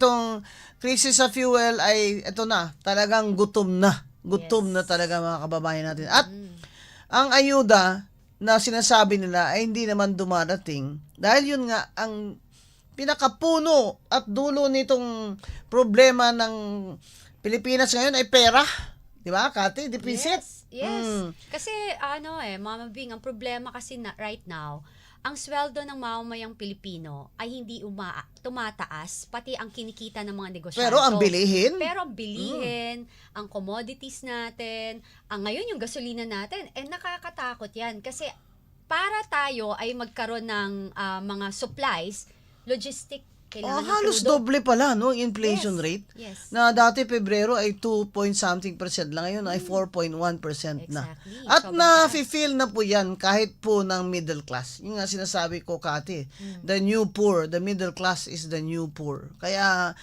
itong krisis sa fuel ay ito na, talagang gutom na. Gutom Yes. na talaga mga kababayan natin. At ang ayuda na sinasabi nila ay hindi naman dumarating dahil yun nga ang pinakapuno at dulo nitong problema ng Pilipinas ngayon ay pera. Di ba, Kati? Deficit? Yes. Kasi Mama Bing, ang problema kasi right now, ang sweldo ng mamamayang Pilipino ay hindi tumataas, pati ang kinikita ng mga negosyante. Pero ang bilihin? Pero ang bilihin, ang commodities natin, ngayon yung gasolina natin, nakakatakot yan. Kasi para tayo ay magkaroon ng mga supplies, logistic, kailangan ng Halos crudo. doble pala, no? Inflation Yes. rate. Yes. Na dati Pebrero ay 2 point something percent lang. Ngayon ay 4.1% na. Exactly. At Sobrang na-feel na po yan kahit po ng middle class. Yung nga sinasabi ko, Kati, the new poor, the middle class is the new poor. Kaya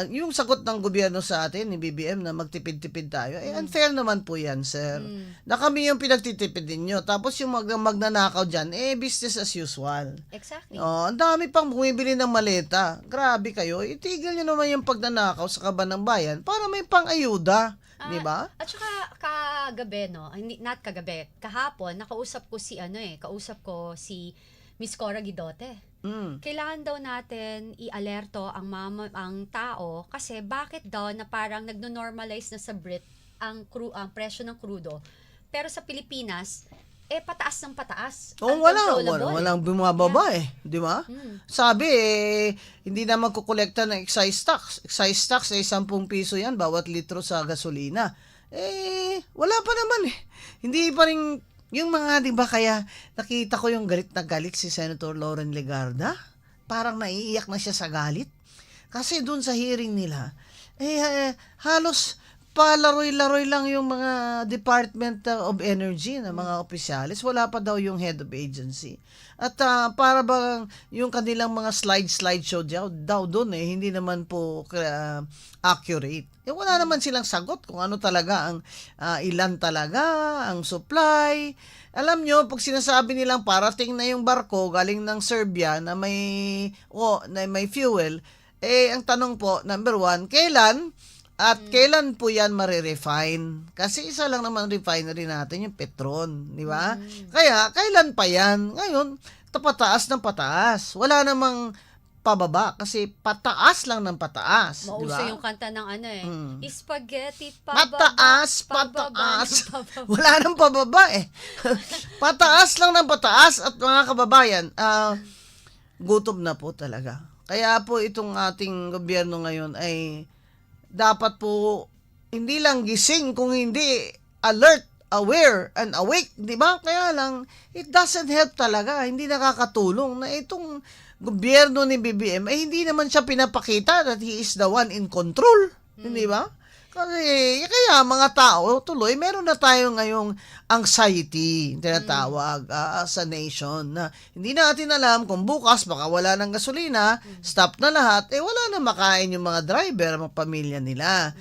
yung sagot ng gobyerno sa atin, ni BBM, na magtipid-tipid tayo, unfair naman po yan, sir. Na kami yung pinagtitipid ninyo. Tapos yung magnanakaw dyan, business as usual. Exactly. Ang dami pang bumibili ng maleta. Grabe kayo. Itigil nyo naman yung pagnanakaw sa kaban ng bayan para may pang-ayuda. Di ba? At saka kagabi, not kagabi, kahapon, kausap ko si Miss Cora Guidote. Kailangan daw natin i-alerto ang tao kasi bakit daw na parang nagno-normalize na sa Brit ang presyo ng crudo. Pero sa Pilipinas, pataas ng pataas. Walang bumababa di ba? Sabi hindi na magkukolekta ng excise tax. Excise tax ay 10 piso yan bawat litro sa gasolina. Wala pa naman Hindi pa rin yung mga, di ba, kaya nakita ko yung galit na galit si Senator Lauren Legarda. Parang naiiyak na siya sa galit. Kasi dun sa hearing nila, halos palaroy-laroy lang yung mga Department of Energy na mga opisyalis. Wala pa daw yung head of agency. At para bang yung kanilang mga slideshow daw doon hindi naman po accurate. Wala naman silang sagot kung ano talaga ang ilan talaga ang supply. Alam nyo, pag sinasabi nilang parating na yung barko galing ng Serbia na may fuel, ang tanong po, number 1, kailan? At kailan po yan marirefine? Kasi isa lang naman refinery natin, yung Petron, di ba? Kaya, kailan pa yan? Ngayon, pataas ng pataas. Wala namang pababa kasi pataas lang ng pataas. Mauso diba? yung kanta ng spaghetti pababa. Pataas. Wala nang pababa Pataas lang ng pataas at mga kababayan, gutom na po talaga. Kaya po itong ating gobyerno ngayon ay dapat po hindi lang gising kung hindi alert, aware, and awake, di ba? Kaya lang, it doesn't help talaga. Hindi nakakatulong na itong gobyerno ni BBM ay hindi naman siya pinapakita that he is the one in control. Hindi ba? Kasi, kaya mga tao, tuloy, meron na tayo ngayong anxiety, tinatawag sa nation, na hindi natin alam kung bukas baka wala ng gasolina, stop na lahat, wala na makain yung mga driver, mga pamilya nila.